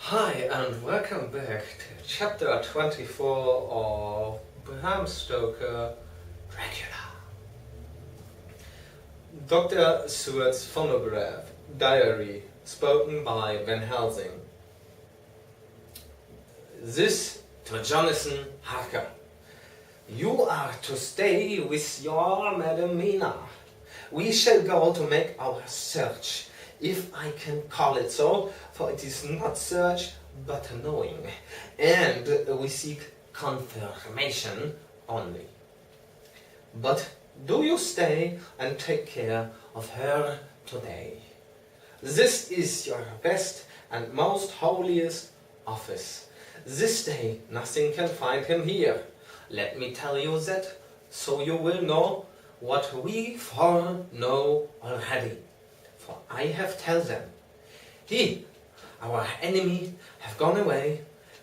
Hi and welcome back to chapter 24 of Bram Stoker, Dracula. Dr. Seward's phonograph diary spoken by Van Helsing. This to Jonathan Harker. You are to stay with your Madam Mina. We shall go to make our search, if I can call it so, for it is not search but knowing, and we seek confirmation only. But do you stay and take care of her today. This is your best and most holiest office. This day nothing can find him here. Let me tell you that, so you will know what we four know already. For I have told them. He, our enemy, have gone away.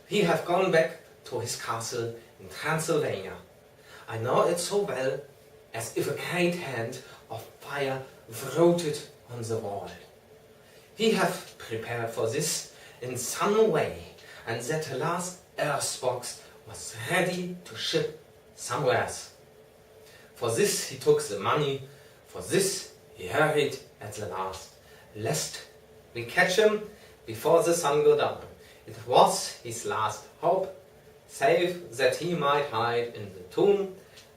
He have gone back to his castle in Transylvania. I know it so well, as if a great hand of fire wrote it on the wall. He have prepared for this in some way, and that last earth box was ready to ship somewhere. For this he took the money, for this he hurried at the last, lest we catch him before the sun go down. It was his last hope, save that he might hide in the tomb,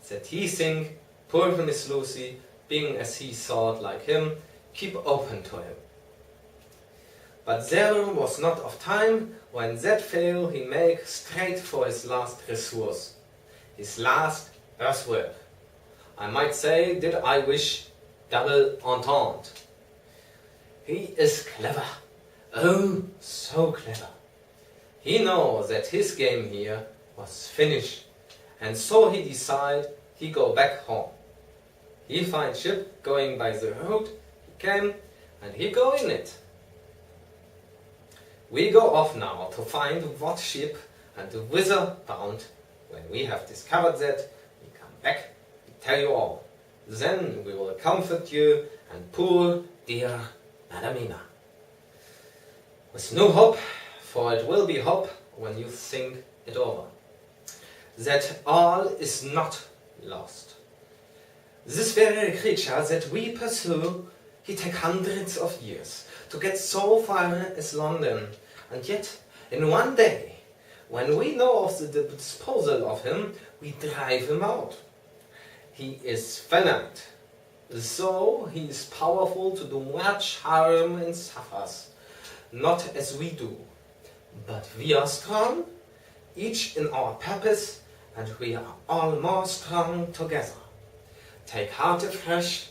that he think poor Miss Lucy, being as he thought like him, keep open to him. But there was not of time, when that fail he make straight for his last resource, his last earthwork. I might say, did I wish double entente. He is clever, oh, so clever. He knows that his game here was finished, and so he decide he go back home. He find ship going by the road he came, and he go in it. We go off now to find what ship and whither bound. When we have discovered that, we come back and tell you all. Then we will comfort you and poor dear Madamina. With no hope, for it will be hope when you think it over, that all is not lost. This very creature that we pursue, he take hundreds of years to get so far as London, and yet in one day, when we know of the disposal of him, we drive him out. He is finite, so he is powerful to do much harm and suffers, not as we do. But we are strong, each in our purpose, and we are all more strong together. Take heart afresh,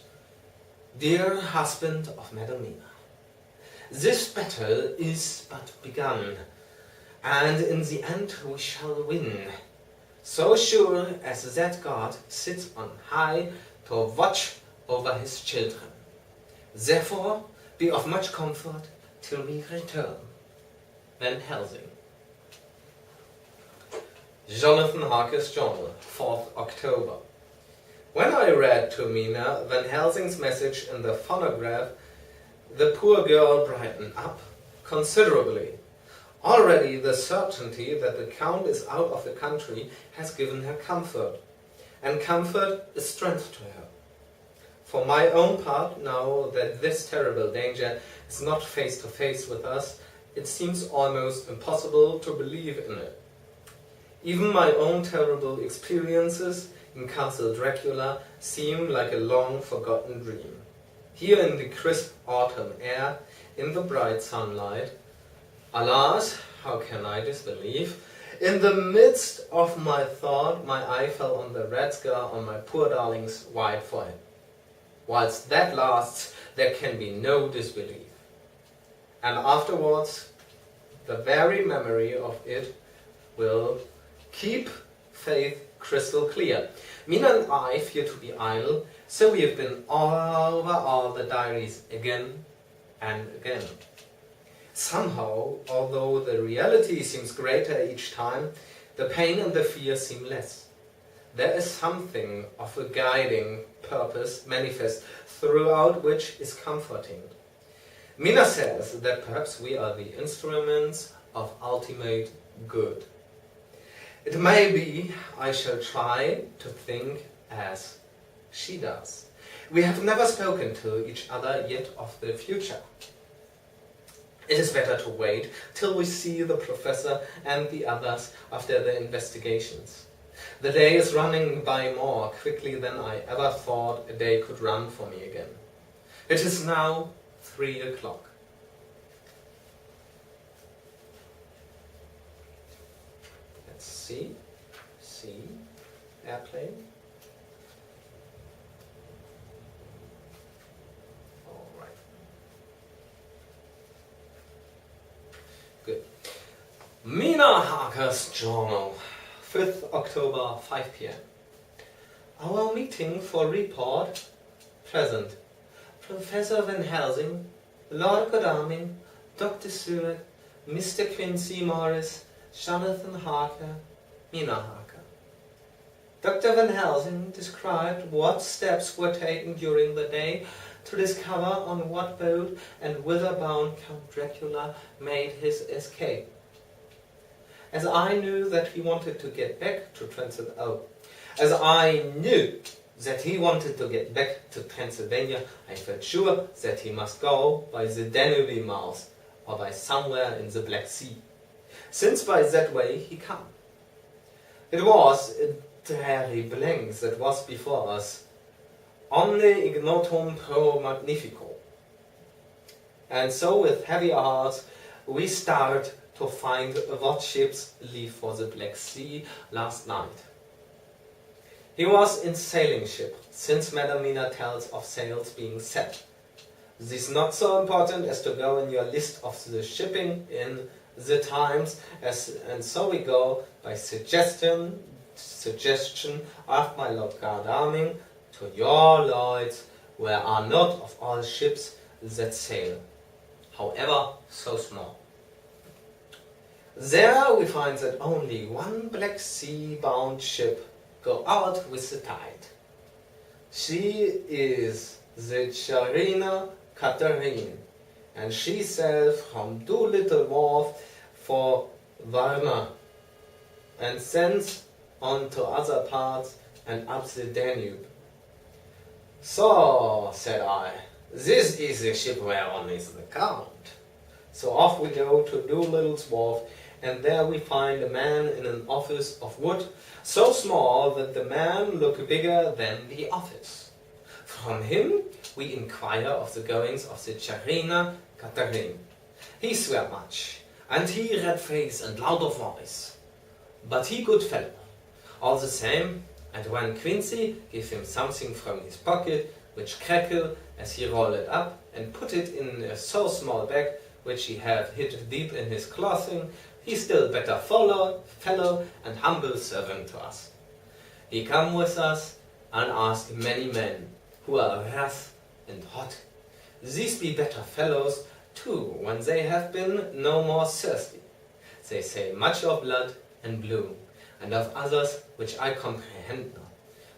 dear husband of Madamina. This battle is but begun, and in the end we shall win. So sure as that God sits on high to watch over his children. Therefore, be of much comfort till we return. Van Helsing. Jonathan Harker's Journal, 4th October. When I read to Mina Van Helsing's message in the phonograph, the poor girl brightened up considerably. Already the certainty that the Count is out of the country has given her comfort, and comfort is strength to her. For my own part, now that this terrible danger is not face to face with us, it seems almost impossible to believe in it. Even my own terrible experiences in Castle Dracula seem like a long forgotten dream. Here in the crisp autumn air, in the bright sunlight, alas, how can I disbelieve? In the midst of my thought, my eye fell on the red scar on my poor darling's white forehead. Whilst that lasts, there can be no disbelief. And afterwards, the very memory of it will keep faith crystal clear. Mina and I fear to be idle, so we have been over all the diaries again and again. Somehow, although the reality seems greater each time, the pain and the fear seem less. There is something of a guiding purpose manifest throughout which is comforting. Mina says that perhaps we are the instruments of ultimate good. It may be I shall try to think as she does. We have never spoken to each other yet of the future. It is better to wait till we see the professor and the others after their investigations. The day is running by more quickly than I ever thought a day could run for me again. It is now 3 o'clock. Let's see, airplane. All right. Good. Mina Harker's journal, 5th October, 5 p.m. Our meeting for report. Present. Professor Van Helsing, Lord Godalming, Dr. Stewart, Mr. Quincy Morris, Jonathan Harker, Mina Harker. Dr. Van Helsing described what steps were taken during the day to discover on what boat and whither bound Count Dracula made his escape. As I knew that he wanted to get back to Transylvania, I felt sure that he must go by the Danube mouth or by somewhere in the Black Sea, since by that way he came. It was a dreary blank that was before us, omne ignotum pro magnifico. And so with heavy hearts we started to find what ships leave for the Black Sea last night. He was in sailing ship, since Madam Mina tells of sails being set. This is not so important as to go in your list of the shipping in the Times, and so we go by suggestion of my Lord Godalming to your lords, where are not of all ships that sail, however so small. There we find that only one Black Sea bound ship go out with the tide. She is the Tsarina Catherine, and she sailed from Doolittle Wharf for Varna, and thence on to other parts and up the Danube. So, said I, this is the ship whereon is the Count. So off we go to Doolittle's Wharf, and there we find a man in an office of wood, so small that the man looked bigger than the office. From him we inquire of the goings of the Tsarina Catherine. He swear much, and he red face and loud of voice, but he good fellow, all the same. And when Quincy gave him something from his pocket, which crackle as he rolled it up, and put it in a so small bag, which he had hid deep in his clothing, he still better fellow and humble servant to us. He come with us and ask many men, who are wrath and hot. These be better fellows too, when they have been no more thirsty. They say much of blood and blue, and of others which I comprehend not.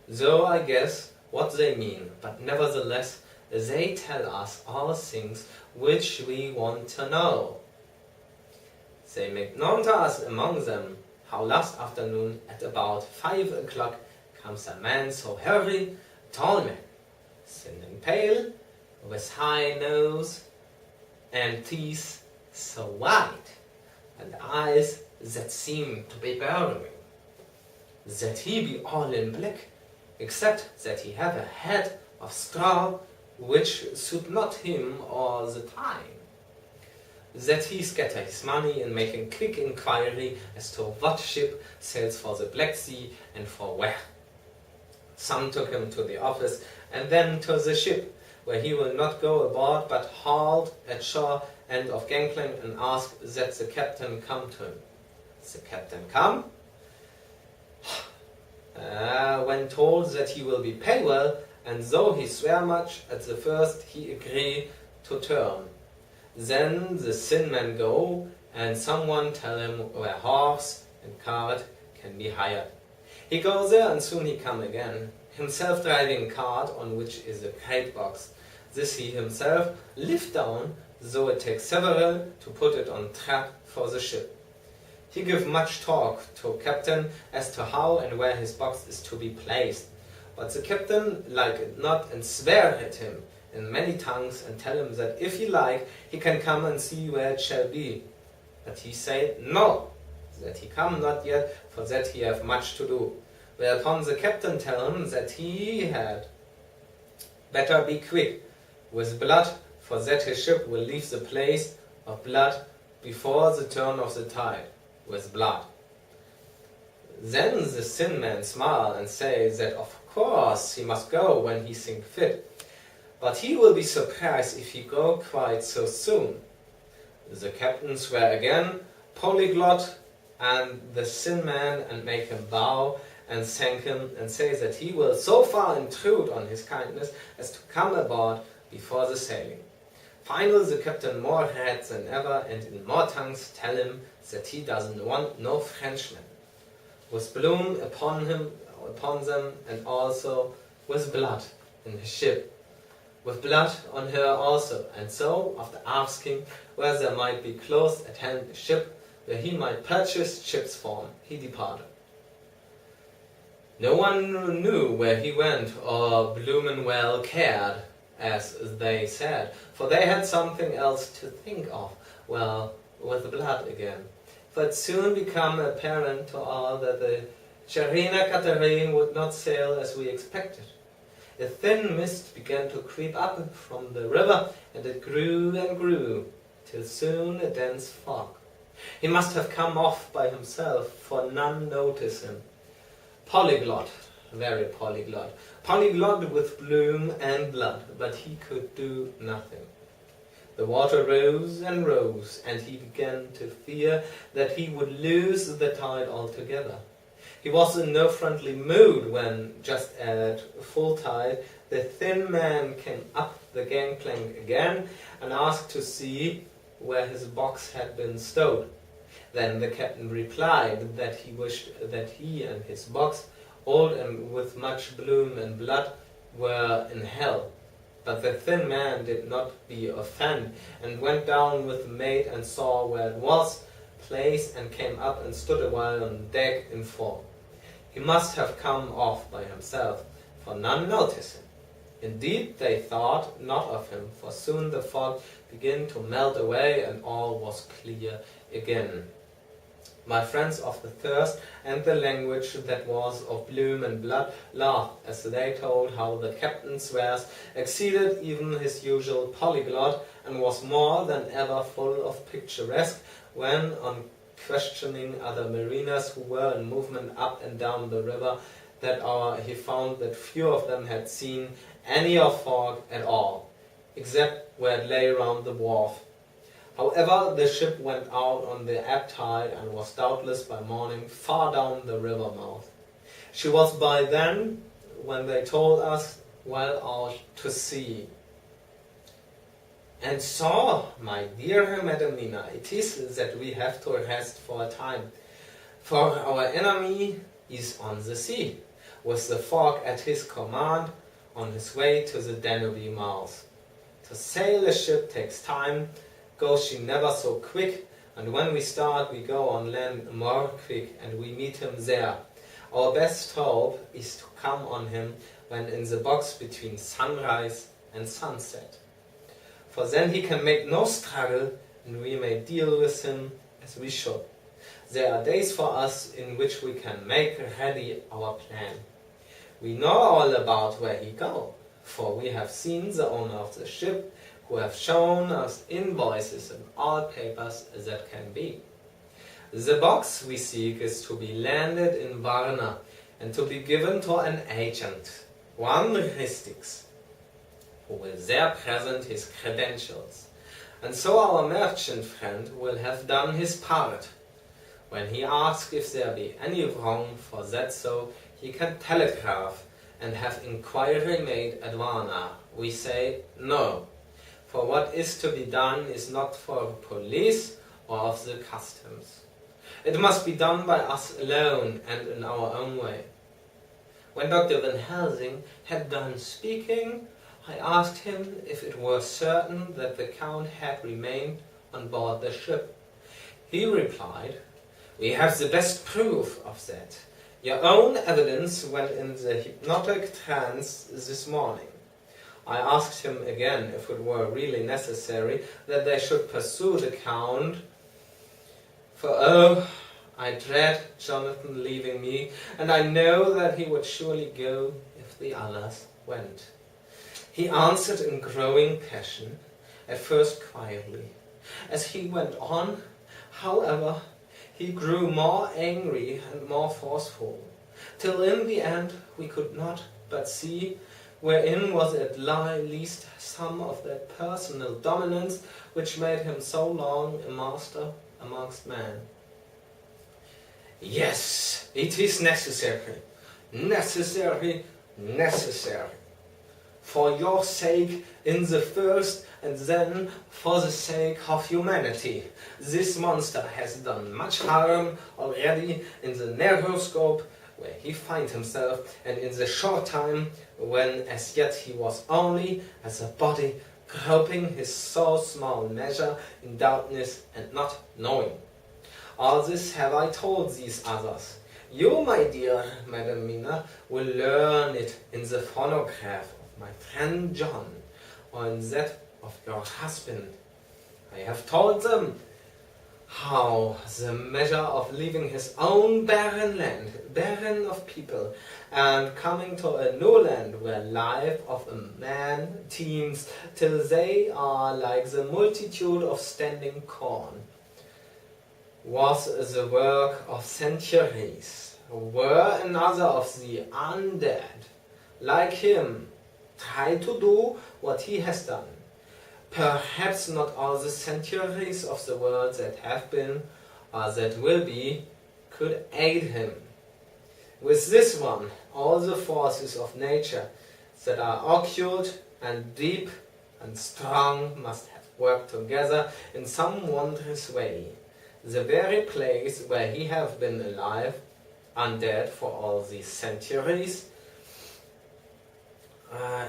Though I guess what they mean, but nevertheless they tell us all things which we want to know. They make known to us among them how last afternoon at about 5 o'clock comes a man so hairy, tall man, thin and pale, with high nose and teeth so white, and eyes that seem to be burning. That he be all in black, except that he have a head of straw which suit not him or the time. That he scatter his money in making quick inquiry as to what ship sails for the Black Sea and for where. Some took him to the office and then to the ship, where he will not go aboard but hauled at shore end of gangplank and asked that the captain come to him. The captain come? When told that he will be paid well, and though he swear much at the first, he agree to turn. Then the thin man go, and someone tell him where horse and cart can be hired. He go there, and soon he come again, himself driving cart on which is a crate box. This he himself lift down, though it takes several to put it on trap for the ship. He give much talk to captain as to how and where his box is to be placed. But the captain like it not, and swear at him in many tongues, and tell him that if he like, he can come and see where it shall be. But he say no, that he come not yet, for that he have much to do. Whereupon the captain tell him that he had better be quick with blood, for that his ship will leave the place of blood before the turn of the tide with blood. Then the Sin Man smile and say that of course he must go when he think fit, but he will be surprised if he go quite so soon. The captain swear again, polyglot, and the Sin Man, and make him bow and thank him and say that he will so far intrude on his kindness as to come aboard before the sailing. Finally the captain more red than ever, and in more tongues tell him that he doesn't want no Frenchman, with bloom upon them, and also with blood in his ship, with blood on her also. And so, after asking where there might be close at hand a ship where he might purchase ship's form, he departed. No one knew where he went, or bloomin' well cared, as they said, for they had something else to think of, well, with the blood again. For it soon became apparent to all that the Charina Catherine would not sail as we expected. A thin mist began to creep up from the river, and it grew and grew, till soon a dense fog. He must have come off by himself, for none noticed him. Polyglot, very polyglot. Polyglot with bloom and blood, but he could do nothing. The water rose and rose, and he began to fear that he would lose the tide altogether. He was in no friendly mood when, just at full tide, the Thin Man came up the gangplank again and asked to see where his box had been stowed. Then the captain replied that he wished that he and his box, old and with much bloom and blood, were in hell. But the Thin Man did not be offended, and went down with the mate and saw where it was placed, and came up and stood a while on deck in form. He must have come off by himself, for none noticed him. Indeed, they thought not of him, for soon the fog began to melt away, and all was clear again. My friends of the thirst and the language that was of bloom and blood laughed as they told how the captain's wares exceeded even his usual polyglot, and was more than ever full of picturesque when, on questioning other mariners who were in movement up and down the river that hour, he found that few of them had seen any of fog at all, except where it lay round the wharf. However, the ship went out on the ebb tide, and was doubtless by morning far down the river mouth. She was by then, when they told us, well out to sea. And so, my dear Madam Nina, it is that we have to rest for a time, for our enemy is on the sea, with the fog at his command, on his way to the Danube mouth. To sail a ship takes time, goes she never so quick, and when we start we go on land more quick, and we meet him there. Our best hope is to come on him when in the box between sunrise and sunset. For then he can make no struggle, and we may deal with him as we should. There are days for us in which we can make ready our plan. We know all about where he go, for we have seen the owner of the ship, who have shown us invoices and all papers that can be. The box we seek is to be landed in Varna, and to be given to an agent, one Ristix, who will there present his credentials, and so our merchant friend will have done his part. When he asks if there be any wrong, for that so he can telegraph and have inquiry made at Varna, we say no. For what is to be done is not for police or of the customs. It must be done by us alone and in our own way. When Dr. Van Helsing had done speaking, I asked him if it were certain that the Count had remained on board the ship. He replied, "We have the best proof of that. Your own evidence went in the hypnotic trance this morning." I asked him again if it were really necessary that they should pursue the Count, for oh, I dread Jonathan leaving me, and I know that he would surely go if the others went. He answered in growing passion, at first quietly. As he went on, however, he grew more angry and more forceful, till in the end we could not but see wherein was at least some of that personal dominance which made him so long a master amongst men. "Yes, it is necessary, necessary, necessary. For your sake in the first, and then for the sake of humanity. This monster has done much harm already in the narrow scope where he finds himself, and in the short time when as yet he was only as a body groping his so small measure in darkness and not knowing. All this have I told these others. You, my dear Madam Mina, will learn it in the phonograph of my friend John, or in that of your husband. I have told them how the measure of leaving his own barren land, barren of people, and coming to a new land where life of a man teems till they are like the multitude of standing corn, was the work of centuries. Were another of the undead, like him, try to do what he has done, perhaps not all the centuries of the world that have been, or that will be, could aid him. With this one, all the forces of nature that are occult and deep and strong must have worked together in some wondrous way. The very place where he have been alive, undead for all these centuries,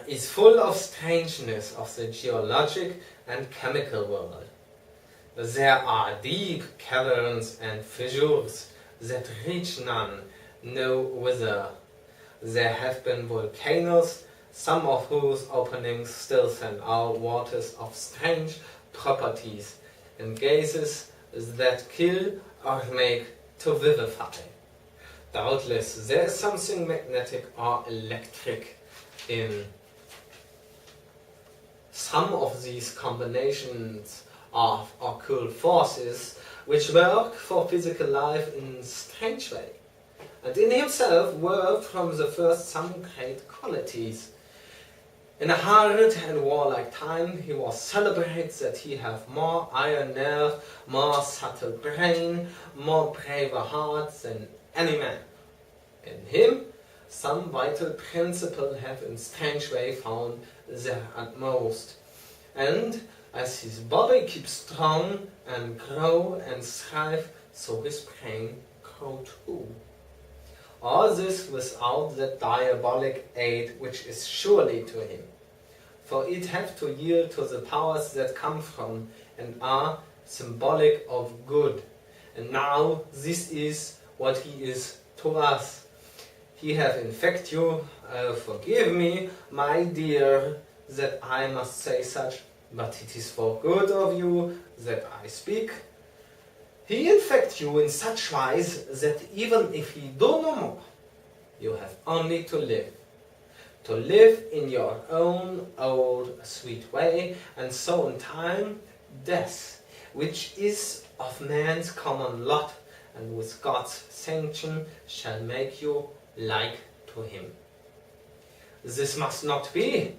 is full of strangeness of the geologic and chemical world. There are deep caverns and fissures that reach none know whither. There have been volcanoes, some of whose openings still send out waters of strange properties, and gases that kill or make to vivify. Doubtless there is something magnetic or electric in some of these combinations of occult forces which work for physical life in a strange way, and in himself were from the first some great qualities. In a hard and warlike time he was celebrated that he have more iron nerve, more subtle brain, more braver heart than any man. In him some vital principle have in strange way found their utmost, and as his body keeps strong and grow and thrive, so his brain grow too. All this without that diabolic aid which is surely to him, for it have to yield to the powers that come from and are symbolic of good. And now this is what he is to us. He have infect you, forgive me, my dear, that I must say such, but it is for good of you that I speak. He infect you in such wise that even if he do no more, you have only to live in your own old sweet way, and so in time, death, which is of man's common lot, and with God's sanction, shall make you like to him. This must not be.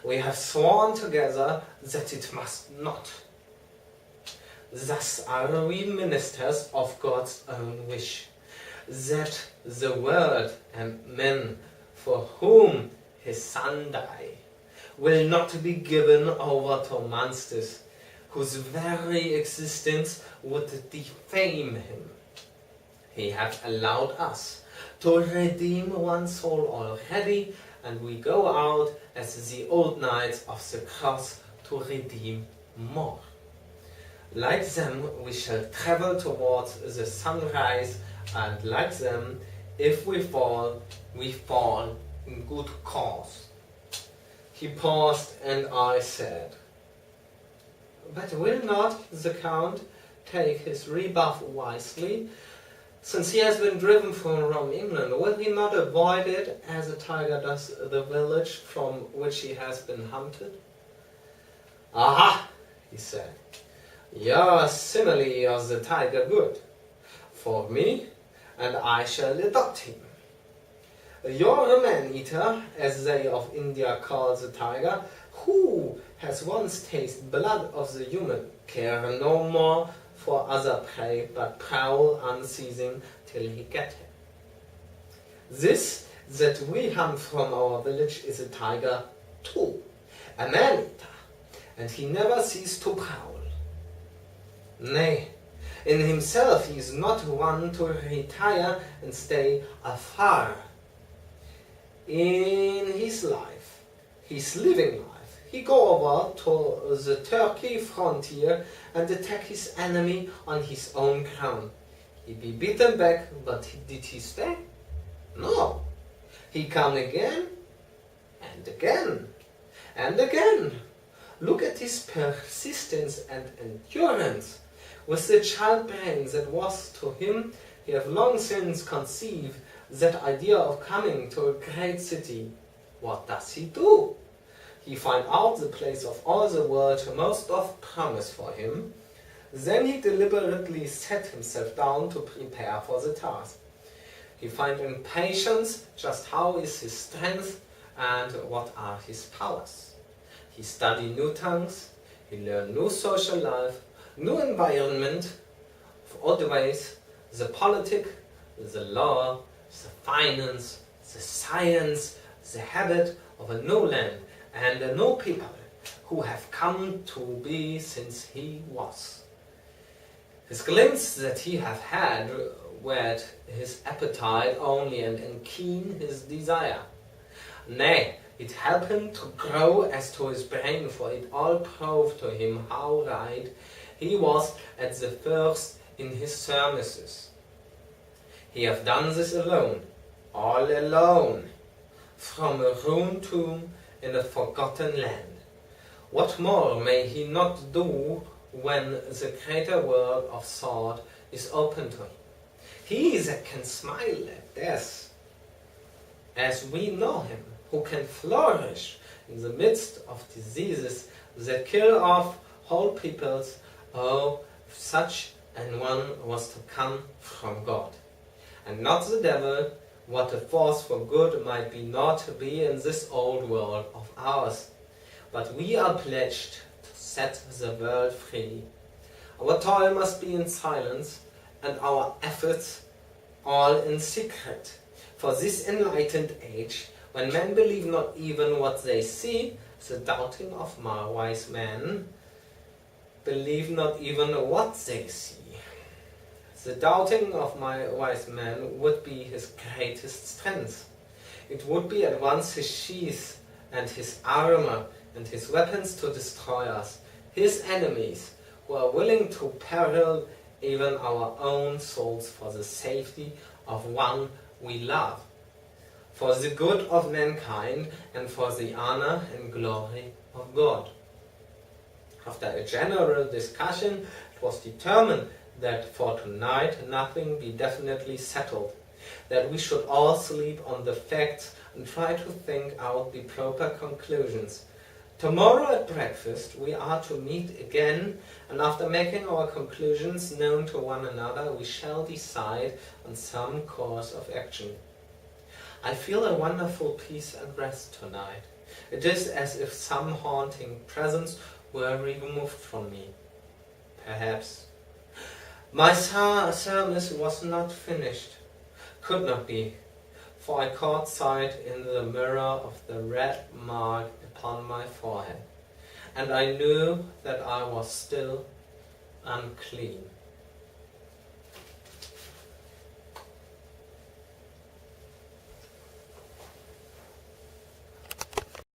We have sworn together that it must not. Thus are we ministers of God's own wish, that the world and men for whom his Son died will not be given over to monsters whose very existence would defame him. He hath allowed us to redeem one soul already, and we go out as the old knights of the cross to redeem more. Like them, we shall travel towards the sunrise, and like them, if we fall in good cause. He paused, and I said, but will not the Count take his rebuff wisely? Since he has been driven from England, will he not avoid it as a tiger does the village from which he has been hunted? Aha, he said, your simile of the tiger good for me, and I shall adopt him. You're a man-eater, as they of India call the tiger, who has once tasted blood of the human, care no more for other prey, but prowl unceasing till he get him. This that we hunt from our village is a tiger too, a man-eater, and he never ceases to prowl. Nay, in himself he is not one to retire and stay afar. In his life, his living life, he go over to the Turkey frontier and attack his enemy on his own ground. He be beaten back, but did he stay? No. He come again, and again, and again. Look at his persistence and endurance. With the child brain that was to him, he have long since conceived that idea of coming to a great city. What does he do? He find out the place of all the world most of promise for him. Then he deliberately set himself down to prepare for the task. He find in patience just how is his strength and what are his powers. He study new tongues, he learn new social life, new environment, of all the ways, the politic, the law, the finance, the science, the habit of a new land and a new people who have come to be since he was. His glimpse that he have had whet his appetite only and keen his desire. Nay, it helped him to grow as to his brain, for it all proved to him how right he was at the first in his surmises. He have done this alone, all alone, from a ruined tomb in a forgotten land. What more may he not do when the greater world of thought is open to him? He that can smile at death, as we know him, who can flourish in the midst of diseases that kill off whole peoples. Oh, such an one was to come from God, and not the devil. What a force for good might be not to be in this old world of ours. But we are pledged to set the world free. Our toil must be in silence, and our efforts all in secret. For this enlightened age, when men believe not even what they see, the doubting of my wise men believe not even what they see. The doubting of my wise man would be his greatest strength. It would be at once his sheath and his armor and his weapons to destroy us, his enemies, who are willing to peril even our own souls for the safety of one we love, for the good of mankind and for the honor and glory of God. After a general discussion, it was determined that for tonight nothing be definitely settled, that we should all sleep on the facts and try to think out the proper conclusions. Tomorrow at breakfast we are to meet again, and after making our conclusions known to one another, we shall decide on some course of action. I feel a wonderful peace and rest tonight. It is as if some haunting presence were removed from me. Perhaps. My service was not finished, could not be, for I caught sight in the mirror of the red mark upon my forehead, and I knew that I was still unclean.